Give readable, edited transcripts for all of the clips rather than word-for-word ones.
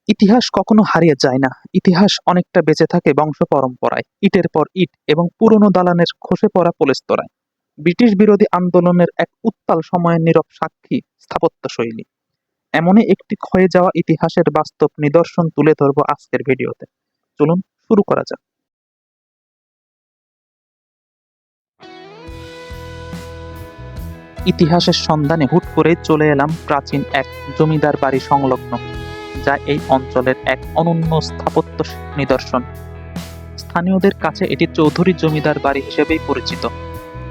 ইতিহাস কখনো হারিয়ে যায় না। ইতিহাস অনেকটা বেঁচে থাকে বংশ পরম্পরায়, ইটের পর ইট এবং পুরনো দালানের খসে পড়া পলেস্তরায়। ব্রিটিশ বিরোধী আন্দোলনের এক উত্তাল সময়ের নীরব সাক্ষী স্থাপত্যশৈলী। এমনই একটি ক্ষয়ে যাওয়া ইতিহাসের বাস্তব নিদর্শন তুলে ধরব আজকের ভিডিওতে। চলুন শুরু করা যাক। ইতিহাসের সন্ধানে হুট করেই চলে এলাম প্রাচীন এক জমিদার বাড়ি সংলগ্ন, যা এই অঞ্চলের এক অনন্য স্থাপত্য নিদর্শন। স্থানীয়দের কাছে এটি চৌধুরী জমিদার বাড়ি হিসেবেই পরিচিত।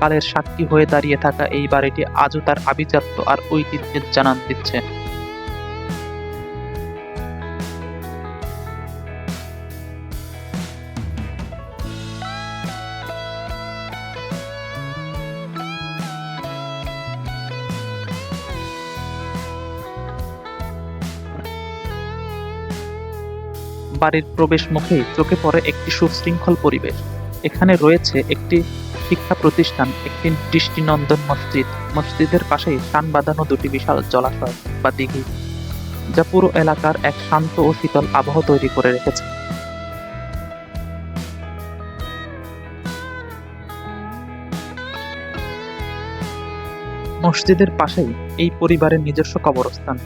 কালের সাক্ষী হয়ে দাঁড়িয়ে থাকা এই বাড়িটি আজও তার আভিজাত্য আর ঐতিহ্যের জানান দিচ্ছে। বাড়ির প্রবেশ মুখেই চোখে পড়ে একটি সুশৃঙ্খল পরিবেশ। এখানে রয়েছে একটি শিক্ষা প্রতিষ্ঠান, একটি দৃষ্টিনন্দন মসজিদ, মসজিদের পাশেই টান বাঁধানো দুটি বিশাল জলাশয় বা দিঘি, যা পুরো এলাকার এক শান্ত ও শীতল আবহ তৈরি করে রেখেছে। মসজিদের পাশেই এই পরিবারের নিজস্ব কবরস্থান।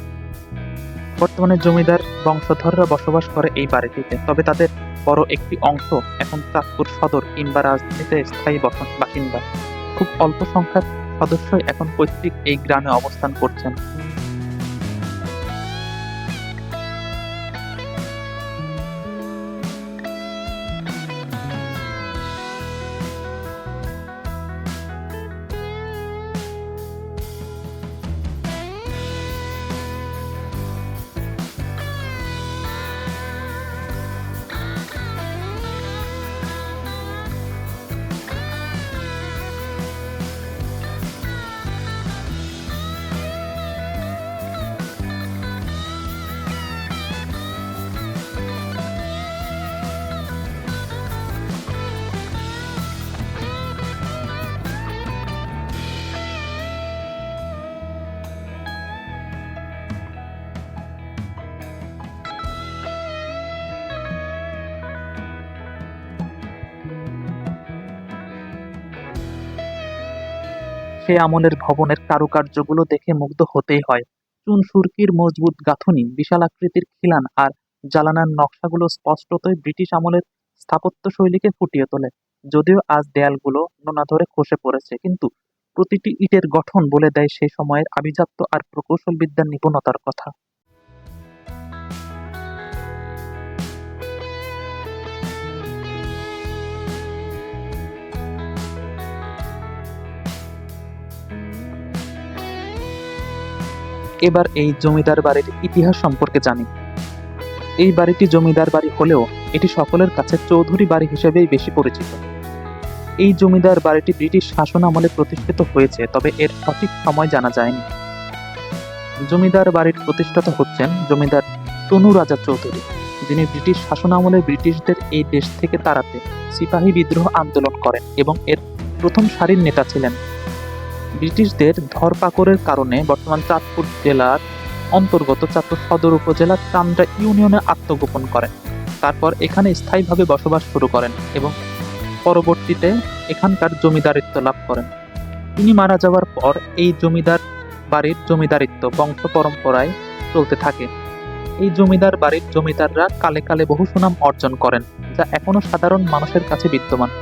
বর্তমানে জমিদার বংশধররা বসবাস করে এই বাড়িটিতে, তবে তাদের বড় একটি অংশ এখন চাঁদপুর সদর কিংবা রাজধানীতে স্থায়ী বাসিন্দা। খুব অল্প সংখ্যক সদস্যই এখন পৈতৃক এই গ্রামে অবস্থান করছেন। সে আমলের ভবনের কারুকার্যগুলো দেখে মুগ্ধ হতেই হয়। চুন সুরকির মজবুত গাঁথুনি, বিশাল আকৃতির খিলান আর জানালার নকশাগুলো স্পষ্টতই ব্রিটিশ আমলের স্থাপত্যশৈলীকে ফুটিয়ে তোলে। যদিও আজ দেয়ালগুলো নোনা ধরে খসে পড়েছে, কিন্তু প্রতিটি ইটের গঠন বলে দেয় সেই সময়ের আভিজাত্য আর প্রকৌশলবিদ্যার নিপুণতার কথা। এবার এই জমিদার বাড়ির ইতিহাস সম্পর্কে জানি। এই বাড়িটি জমিদার বাড়ি হলেও এটি সকলের কাছে চৌধুরী বাড়ি হিসেবেই বেশি পরিচিত। এই জমিদার বাড়িটি ব্রিটিশ শাসন আমলে প্রতিষ্ঠিত হয়েছে, তবে এর সঠিক সময় জানা যায়নি। জমিদার বাড়ির প্রতিষ্ঠাতা হচ্ছেন জমিদার তনু রাজা চৌধুরী, যিনি ব্রিটিশ শাসন আমলে ব্রিটিশদের এই দেশ থেকে তাড়াতে সিপাহী বিদ্রোহ আন্দোলন করেন এবং এর প্রথম সারির নেতা ছিলেন। ব্রিটিশদের ধরপাকড়ের কারণে বর্তমান চাঁদপুর জেলার অন্তর্গত চাঁদপুর সদর উপজেলার চান্দ্রা ইউনিয়নে আত্মগোপন করেন। তারপর এখানে স্থায়ীভাবে বসবাস শুরু করেন এবং পরবর্তীতে এখানকার জমিদারিত্ব লাভ করেন। তিনি মারা যাওয়ার পর এই জমিদার বাড়ির জমিদারিত্ব বংশ পরম্পরায় চলতে থাকে। এই জমিদার বাড়ির জমিদাররা কালে কালে বহু সুনাম অর্জন করেন, যা এখনো সাধারণ মানুষের কাছে বিদ্যমান।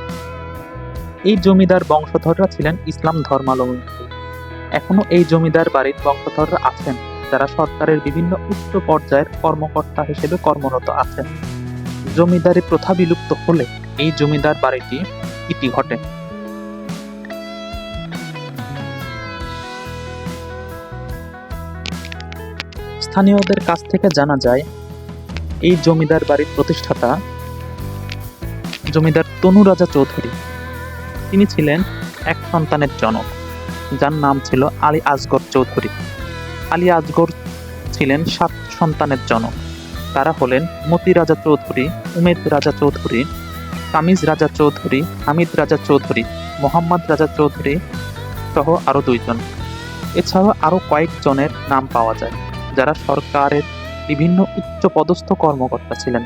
এই জমিদার বংশধররা ছিলেন ইসলাম ধর্মাবলম্বী। এখনো এই জমিদার বাড়ির বংশধররা আছেন, যারা সরকারের বিভিন্ন উচ্চ পর্যায়ের কর্মকর্তা হিসেবে কর্মরত আছেন। জমিদারি প্রথা বিলুপ্ত হলে এই জমিদার বাড়িটি ইতি ঘটে। স্থানীয়দের কাছ থেকে জানা যায়, এই জমিদার বাড়ির প্রতিষ্ঠাতা জমিদার তনু রাজা চৌধুরী। তিনি ছিলেন এক সন্তানের জনক, যার নাম ছিল আলী আসগর চৌধুরী। আলী আসগর ছিলেন 7 সন্তানের জনক। তারা হলেন মতি রাজা চৌধুরী, উমেদ রাজা চৌধুরী, কামিজ রাজা চৌধুরী, হামিদ রাজা চৌধুরী, মোহাম্মদ রাজা চৌধুরী সহ আরো 2 জন। এছাড়াও আরো কয়েকজনের নাম পাওয়া যায়, যারা সরকারের বিভিন্ন উচ্চপদস্থ কর্মকর্তা ছিলেন।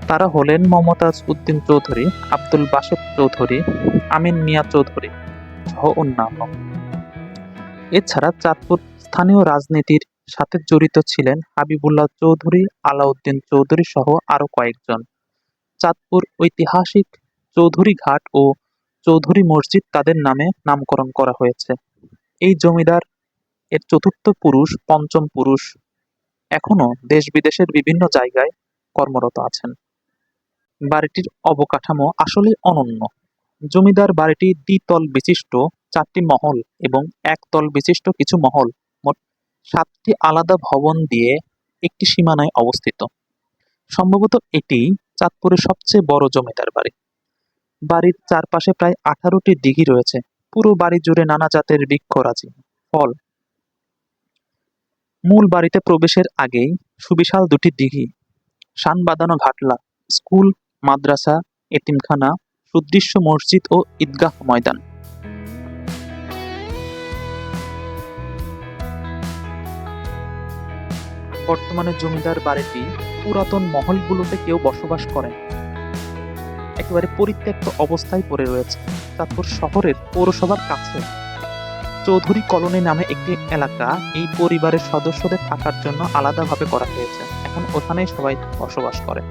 তারা হলেন মমতাজ উদ্দিন চৌধুরী, আব্দুল বাসেত চৌধুরী, আমিন মিয়া চৌধুরী সহ অন্যান্য। এছাড়া চাঁদপুর স্থানীয় রাজনীতির সাথে জড়িত ছিলেন হাবিবুল্লাহ চৌধুরী, আলাউদ্দিন চৌধুরী সহ আরো কয়েকজন। চাঁদপুর ঐতিহাসিক চৌধুরী ঘাট ও চৌধুরী মসজিদ তাদের নামে নামকরণ করা হয়েছে। এই জমিদার এর চতুর্থ পুরুষ, পঞ্চম পুরুষ এখনো দেশ বিদেশের বিভিন্ন জায়গায় কর্মরত আছেন। বাড়িটির অবকাঠামো আসলেই অনন্য। জমিদার বাড়িটি দ্বিতল বিশিষ্ট 4টি মহল এবং একতল বিশিষ্ট কিছু মহল, মোট 7টি আলাদা ভবন দিয়ে একটি সীমানায় অবস্থিত। সম্ভবত এটি চাঁদপুরের সবচেয়ে বড় জমিদার বাড়ি। বাড়ির চারপাশে প্রায় 18টি দিঘি রয়েছে। পুরো বাড়ি জুড়ে নানা জাতের বৃক্ষরাজি, ফল। মূল বাড়িতে প্রবেশের আগেই সুবিশাল 2টি দিঘি, শান বাঁধানো ঘাটলা, স্কুল, মাদ্রাসা, এতিমখানা, সুদৃশ্য মসজিদ ও ঈদগাহ ময়দান। বর্তমানে জমিদার বাড়িটি পুরাতন মহলগুলোতে কেউ বসবাস করেন, একেবারে পরিত্যক্ত অবস্থায় পড়ে রয়েছে। চাঁদপুর শহরের পৌরসভার কাছে চৌধুরী কলোনি নামে একটি এলাকা এই পরিবারের সদস্যদের থাকার জন্য আলাদাভাবে করা হয়েছে। এখন ওখানেই সবাই বসবাস করে।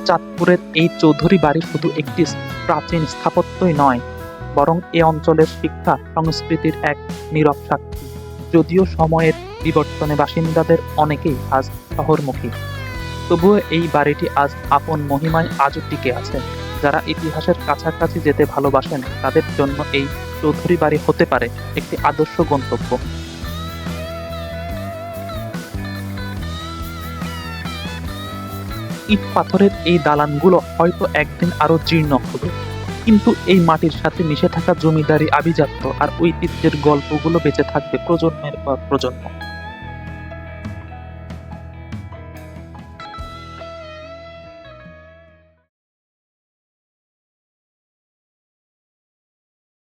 চাঁদপুরের এই চৌধুরী বাড়ি শুধু একটি প্রাচীন স্থাপত্যই নয়, বরং এ অঞ্চলের শিক্ষা সংস্কৃতির এক নীরব সাক্ষী। যদিও সময়ের বিবর্তনে বাসিন্দাদের অনেকেই আজ শহরমুখী, তবুও এই বাড়িটি আজ আপন মহিমায় আজও টিকে আছে। যারা ইতিহাসের কাছাকাছি যেতে ভালোবাসেন তাদের জন্য এই চৌধুরী বাড়ি হতে পারে একটি আদর্শ গন্তব্য। ইট পাথরের এই দালানগুলো হয়তো একদিন আরো জীর্ণ হবে, কিন্তু এই মাটির সাথে মিশে থাকা জমিদারি আভিজাত্য আর ঐতিহ্যের গল্পগুলো বেঁচে থাকবে প্রজন্মের পর প্রজন্ম।